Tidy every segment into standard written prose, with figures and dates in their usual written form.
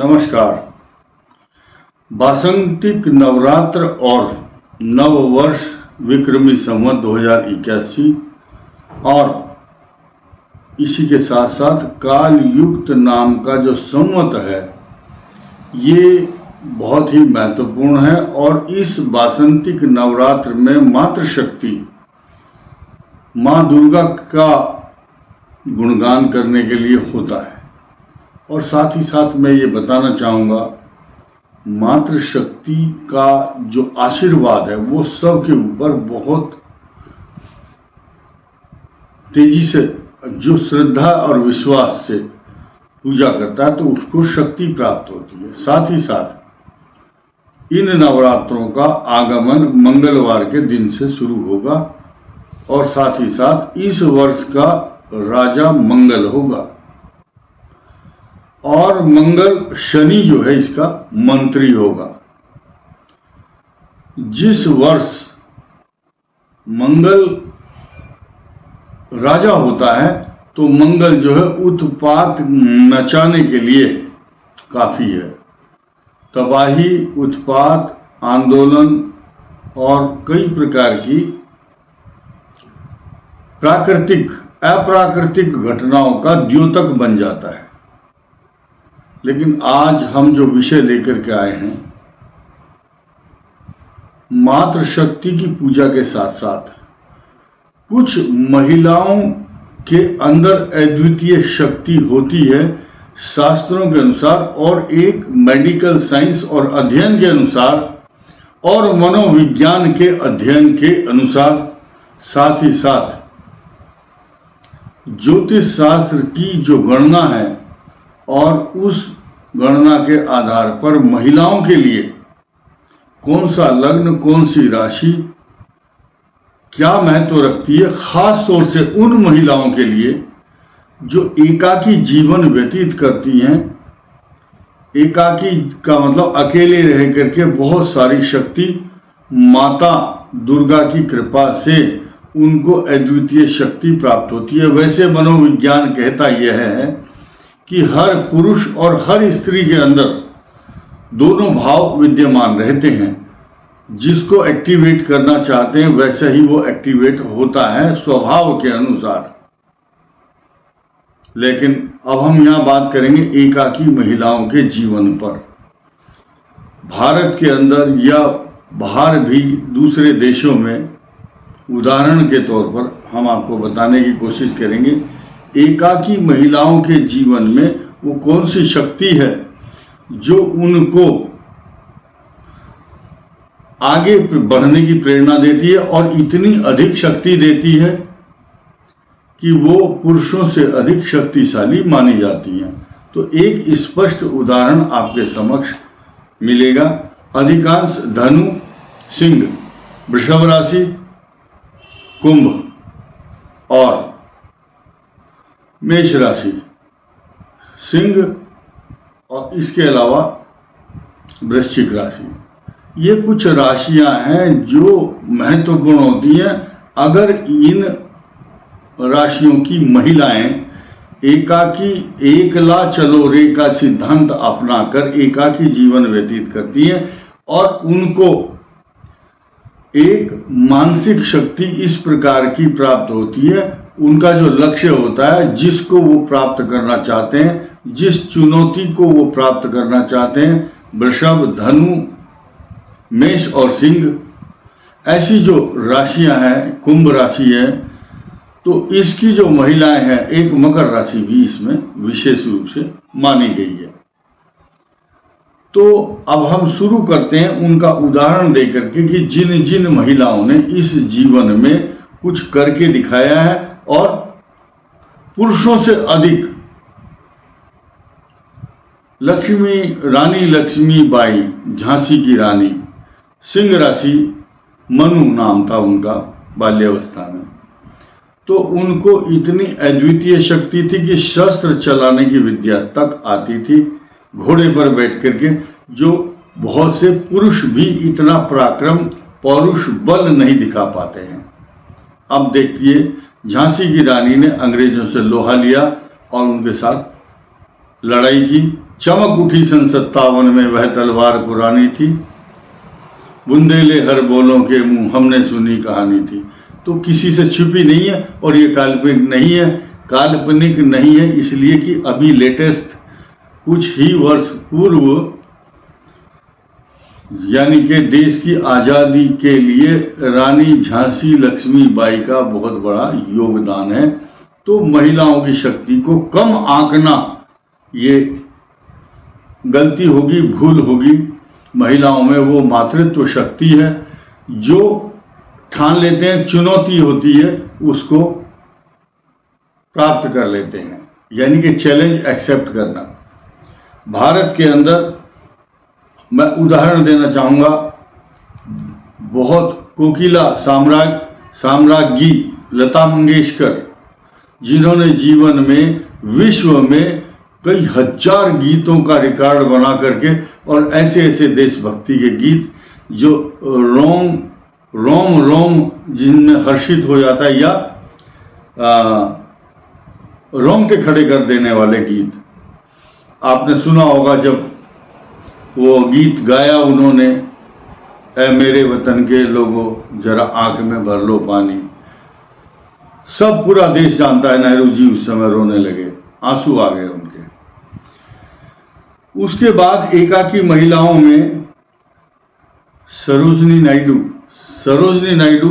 नमस्कार। वासंतिक नवरात्र और नव वर्ष विक्रमी संवत 2081 और इसी के साथ साथ काल युक्त नाम का जो संवत है ये बहुत ही महत्वपूर्ण है और इस वासंतिक नवरात्र में मातृशक्ति माँ दुर्गा का गुणगान करने के लिए होता है। और साथ ही साथ मैं ये बताना चाहूँगा मातृशक्ति का जो आशीर्वाद है वो सबके ऊपर बहुत तेजी से जो श्रद्धा और विश्वास से पूजा करता है तो उसको शक्ति प्राप्त होती है। साथ ही साथ इन नवरात्रों का आगमन मंगलवार के दिन से शुरू होगा और साथ ही साथ इस वर्ष का राजा मंगल होगा और मंगल शनि जो है इसका मंत्री होगा। जिस वर्ष मंगल राजा होता है तो मंगल जो है उत्पात मचाने के लिए काफी है। तबाही, उत्पात, आंदोलन और कई प्रकार की प्राकृतिक अप्राकृतिक घटनाओं का द्योतक बन जाता है। लेकिन आज हम जो विषय लेकर के आए हैं मातृशक्ति की पूजा के साथ साथ कुछ महिलाओं के अंदर अद्वितीय शक्ति होती है शास्त्रों के अनुसार और एक मेडिकल साइंस और अध्ययन के अनुसार और मनोविज्ञान के अध्ययन के अनुसार साथ ही साथ ज्योतिष शास्त्र की जो गणना है और उस गणना के आधार पर महिलाओं के लिए कौन सा लग्न कौन सी राशि क्या महत्व रखती है, खास तौर से उन महिलाओं के लिए जो एकाकी जीवन व्यतीत करती हैं। एकाकी का मतलब अकेले रह करके बहुत सारी शक्ति माता दुर्गा की कृपा से उनको अद्वितीय शक्ति प्राप्त होती है। वैसे मनोविज्ञान कहता यह है कि हर पुरुष और हर स्त्री के अंदर दोनों भाव विद्यमान रहते हैं। जिसको एक्टिवेट करना चाहते हैं वैसा ही वो एक्टिवेट होता है स्वभाव के अनुसार। लेकिन अब हम यहाँ बात करेंगे एकाकी महिलाओं के जीवन पर। भारत के अंदर या बाहर भी दूसरे देशों में उदाहरण के तौर पर हम आपको बताने की कोशिश करेंगे एकाकी महिलाओं के जीवन में वो कौन सी शक्ति है जो उनको आगे बढ़ने की प्रेरणा देती है और इतनी अधिक शक्ति देती है कि वो पुरुषों से अधिक शक्तिशाली मानी जाती हैं। तो एक स्पष्ट उदाहरण आपके समक्ष मिलेगा। अधिकांश धनु, सिंह, वृषभ राशि, कुंभ और मेष राशि, सिंह और इसके अलावा वृश्चिक राशि, ये कुछ राशियां हैं जो महत्वपूर्ण होती हैं। अगर इन राशियों की महिलाएं एकाकी एकला चलो रे का सिद्धांत अपनाकर एकाकी जीवन व्यतीत करती हैं और उनको एक मानसिक शक्ति इस प्रकार की प्राप्त होती है, उनका जो लक्ष्य होता है जिसको वो प्राप्त करना चाहते हैं, जिस चुनौती को वो प्राप्त करना चाहते हैं, वृषभ, धनु, मेष और सिंह, ऐसी जो राशियां हैं, कुंभ राशि है, तो इसकी जो महिलाएं हैं, एक मकर राशि भी इसमें विशेष रूप से मानी गई है। तो अब हम शुरू करते हैं उनका उदाहरण देकर के कि जिन जिन महिलाओं ने इस जीवन में कुछ करके दिखाया है और पुरुषों से अधिक। रानी लक्ष्मीबाई, झांसी की रानी, सिंह राशि, मनु नाम था उनका बाल्यावस्था में। तो उनको इतनी अद्वितीय शक्ति थी कि शस्त्र चलाने की विद्या तक आती थी, घोड़े पर बैठ करके, जो बहुत से पुरुष भी इतना पराक्रम पौरुष बल नहीं दिखा पाते हैं। अब देखिए झांसी की रानी ने अंग्रेजों से लोहा लिया और उनके साथ लड़ाई की चमक उठी सन 57 में वह तलवार पुरानी थी, बुंदेले हर बोलों के मुंह हमने सुनी कहानी थी। तो किसी से छुपी नहीं है और ये काल्पनिक नहीं है। काल्पनिक नहीं है इसलिए कि अभी लेटेस्ट कुछ ही वर्ष पूर्व यानी कि देश की आज़ादी के लिए रानी झांसी लक्ष्मीबाई का बहुत बड़ा योगदान है। तो महिलाओं की शक्ति को कम आंकना ये गलती होगी, भूल होगी। महिलाओं में वो मातृत्व शक्ति है जो ठान लेते हैं, चुनौती होती है उसको प्राप्त कर लेते हैं, यानी कि चैलेंज एक्सेप्ट करना। भारत के अंदर मैं उदाहरण देना चाहूँगा, बहुत कोकिला साम्राज्ञी लता मंगेशकर, जिन्होंने जीवन में विश्व में कई हजार गीतों का रिकॉर्ड बना करके और ऐसे ऐसे देशभक्ति के गीत जो रोम रोम जिनमें हर्षित हो जाता है या रोंगटे खड़े कर देने वाले गीत आपने सुना होगा। जब वो गीत गाया उन्होंने, ऐ मेरे वतन के लोगों जरा आंख में भर लो पानी, सब पूरा देश जानता है नेहरू जी उस समय रोने लगे, आंसू आ गए उनके। उसके बाद एकाकी महिलाओं में सरोजनी नायडू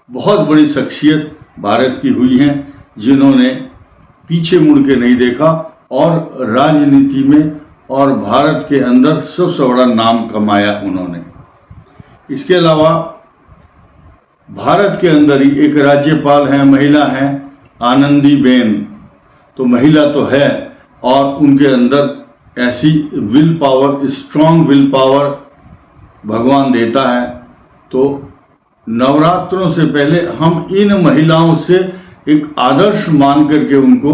बहुत बड़ी शख्सियत भारत की हुई हैं, जिन्होंने पीछे मुड़ के नहीं देखा और राजनीति में और भारत के अंदर सबसे बड़ा नाम कमाया उन्होंने। इसके अलावा भारत के अंदर ही एक राज्यपाल हैं, महिला हैं, आनंदीबेन। तो महिला तो है और उनके अंदर ऐसी will power, strong will power भगवान देता है। तो नवरात्रों से पहले हम इन महिलाओं से एक आदर्श मान करके उनको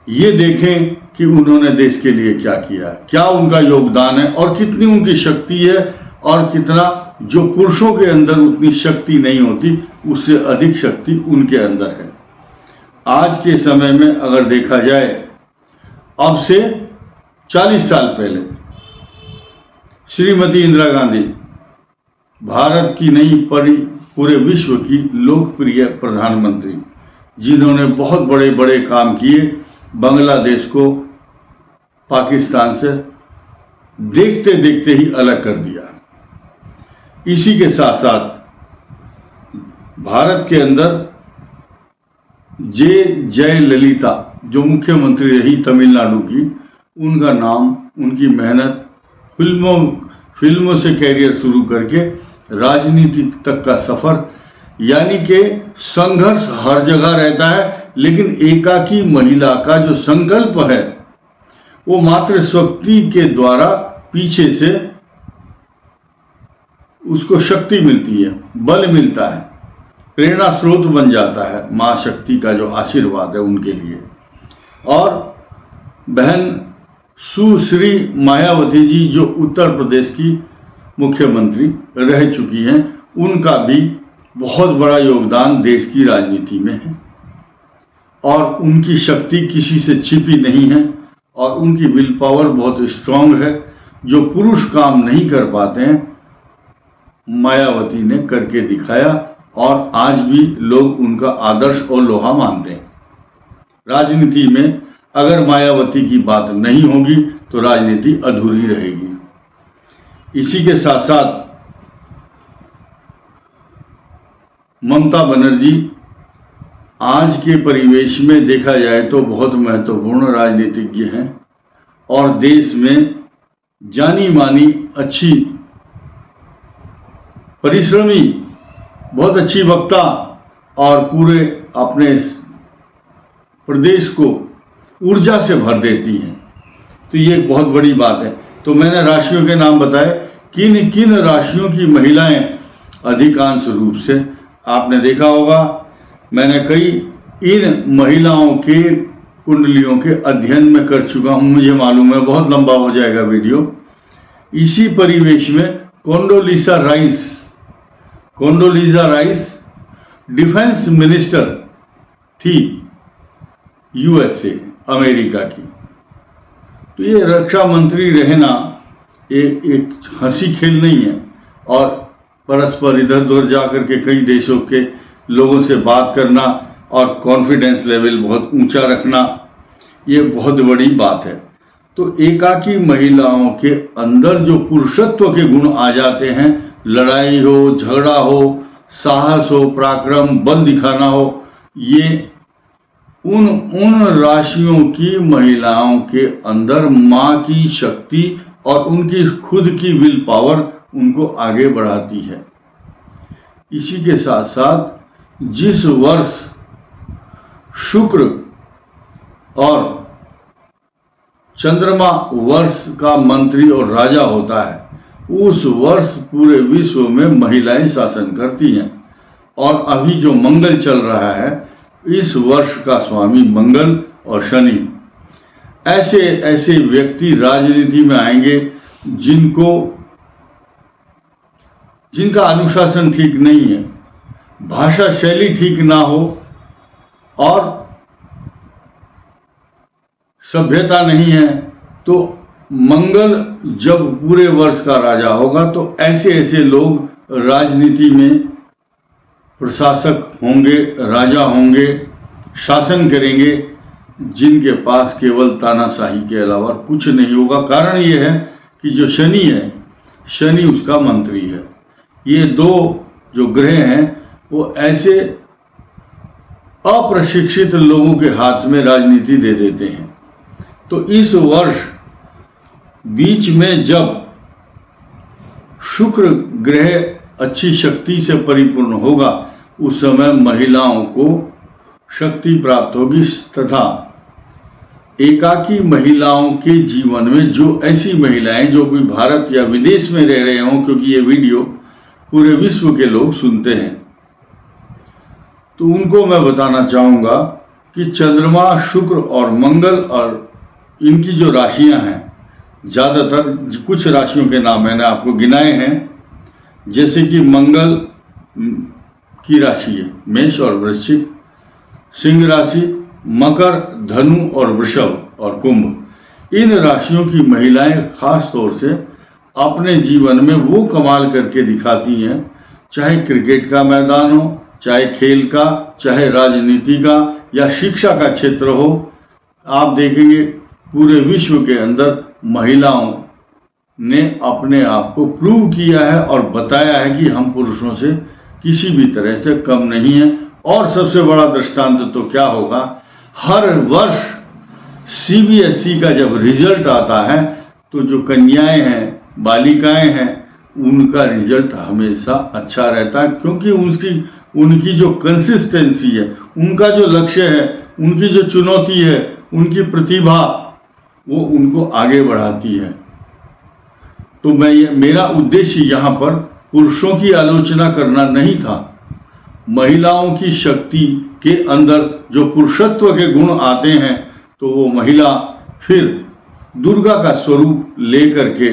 ये देखें कि उन्होंने देश के लिए क्या किया, क्या उनका योगदान है और कितनी उनकी शक्ति है और कितना जो पुरुषों के अंदर उतनी शक्ति नहीं होती उससे अधिक शक्ति उनके अंदर है। आज के समय में अगर देखा जाए, अब से 40 साल पहले श्रीमती इंदिरा गांधी भारत की नहीं पूरे विश्व की लोकप्रिय प्रधानमंत्री, जिन्होंने बहुत बड़े बड़े काम किए, बांग्लादेश को पाकिस्तान से देखते देखते ही अलग कर दिया। इसी के साथ साथ भारत के अंदर जयललिता जो मुख्यमंत्री रही तमिलनाडु की, उनका नाम, उनकी मेहनत, फिल्मों से कैरियर शुरू करके राजनीति तक का सफर, यानी कि संघर्ष हर जगह रहता है, लेकिन एकाकी महिला का जो संकल्प है वो मातृशक्ति के द्वारा पीछे से उसको शक्ति मिलती है, बल मिलता है, प्रेरणा स्रोत बन जाता है मां शक्ति का जो आशीर्वाद है उनके लिए। और बहन सुश्री मायावती जी जो उत्तर प्रदेश की मुख्यमंत्री रह चुकी हैं, उनका भी बहुत बड़ा योगदान देश की राजनीति में है और उनकी शक्ति किसी से छिपी नहीं है और उनकी विल पावर बहुत स्ट्रांग है। जो पुरुष काम नहीं कर पाते हैं मायावती ने करके दिखाया और आज भी लोग उनका आदर्श और लोहा मानते हैं। राजनीति में अगर मायावती की बात नहीं होगी तो राजनीति अधूरी रहेगी। इसी के साथ साथ ममता बनर्जी आज के परिवेश में देखा जाए तो बहुत महत्वपूर्ण राजनीतिज्ञ हैं और देश में जानी मानी, अच्छी, परिश्रमी, बहुत अच्छी वक्ता और पूरे अपने प्रदेश को ऊर्जा से भर देती हैं। तो ये एक बहुत बड़ी बात है। तो मैंने राशियों के नाम बताए, किन किन राशियों की महिलाएं अधिकांश रूप से आपने देखा होगा। मैंने कई इन महिलाओं के कुंडलियों के अध्ययन में कर चुका हूं, मुझे मालूम है बहुत लंबा हो जाएगा वीडियो। इसी परिवेश में कोंडोलीजा राइस डिफेंस मिनिस्टर थी यूएसए, अमेरिका की। तो ये रक्षा मंत्री रहना ये एक हंसी खेल नहीं है, और परस्पर इधर उधर जाकर के कई देशों के लोगों से बात करना और कॉन्फिडेंस लेवल बहुत ऊंचा रखना, ये बहुत बड़ी बात है। तो एकाकी महिलाओं के अंदर जो पुरुषत्व के गुण आ जाते हैं, लड़ाई हो, झगड़ा हो, साहस हो, पराक्रम, बल दिखाना हो, ये उन राशियों की महिलाओं के अंदर माँ की शक्ति और उनकी खुद की विल पावर उनको आगे बढ़ाती है। इसी के साथ साथ जिस वर्ष शुक्र और चंद्रमा वर्ष का मंत्री और राजा होता है, उस वर्ष पूरे विश्व में महिलाएं शासन करती हैं। और अभी जो मंगल चल रहा है, इस वर्ष का स्वामी मंगल और शनि। ऐसे ऐसे व्यक्ति राजनीति में आएंगे जिनका अनुशासन ठीक नहीं है, भाषा शैली ठीक ना हो और सभ्यता नहीं है। तो मंगल जब पूरे वर्ष का राजा होगा तो ऐसे ऐसे लोग राजनीति में प्रशासक होंगे, राजा होंगे, शासन करेंगे, जिनके पास केवल तानाशाही के अलावा कुछ नहीं होगा। कारण ये है कि जो शनि है, शनि उसका मंत्री है। ये दो जो ग्रह हैं वो ऐसे अप्रशिक्षित लोगों के हाथ में राजनीति दे देते हैं। तो इस वर्ष बीच में जब शुक्र ग्रह अच्छी शक्ति से परिपूर्ण होगा, उस समय महिलाओं को शक्ति प्राप्त होगी तथा एकाकी महिलाओं के जीवन में जो ऐसी महिलाएं जो भी भारत या विदेश में रह रहे हों, क्योंकि ये वीडियो पूरे विश्व के लोग सुनते हैं, तो उनको मैं बताना चाहूँगा कि चंद्रमा, शुक्र और मंगल और इनकी जो राशियां हैं, ज़्यादातर कुछ राशियों के नाम मैंने आपको गिनाए हैं, जैसे कि मंगल की राशि है मेष और वृश्चिक, सिंह राशि, मकर, धनु और वृषभ और कुंभ। इन राशियों की महिलाएं खास तौर से अपने जीवन में वो कमाल करके दिखाती हैं, चाहे क्रिकेट का मैदान हो, चाहे खेल का, चाहे राजनीति का या शिक्षा का क्षेत्र हो। आप देखेंगे पूरे विश्व के अंदर महिलाओं ने अपने आप को प्रूव किया है और बताया है कि हम पुरुषों से किसी भी तरह से कम नहीं है। और सबसे बड़ा दृष्टांत तो क्या होगा, हर वर्ष CBSE का जब रिजल्ट आता है तो जो कन्याएं हैं, बालिकाएं हैं, उनका रिजल्ट हमेशा अच्छा रहता है, क्योंकि उनकी जो कंसिस्टेंसी है, उनका जो लक्ष्य है, उनकी जो चुनौती है, उनकी प्रतिभा, वो उनको आगे बढ़ाती है। तो मेरा उद्देश्य यहाँ पर पुरुषों की आलोचना करना नहीं था। महिलाओं की शक्ति के अंदर जो पुरुषत्व के गुण आते हैं, तो वो महिला फिर दुर्गा का स्वरूप लेकर के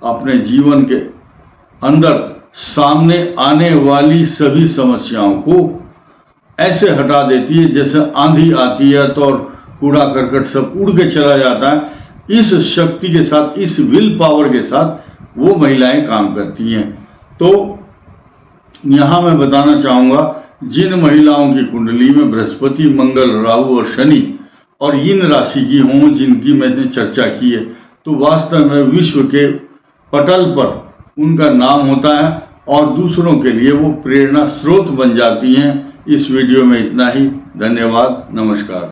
अपने जीवन के अंदर सामने आने वाली सभी समस्याओं को ऐसे हटा देती है जैसे आंधी आती है तो और कूड़ा करकट सब उड़ के चला जाता है। इस शक्ति के साथ, इस विल पावर के साथ वो महिलाएं काम करती हैं। तो यहाँ मैं बताना चाहूँगा, जिन महिलाओं की कुंडली में बृहस्पति, मंगल, राहु और शनि और इन राशि की हों जिनकी मैंने चर्चा की है, तो वास्तव में विश्व के पटल पर उनका नाम होता है और दूसरों के लिए वो प्रेरणा स्रोत बन जाती हैं। इस वीडियो में इतना ही। धन्यवाद। नमस्कार।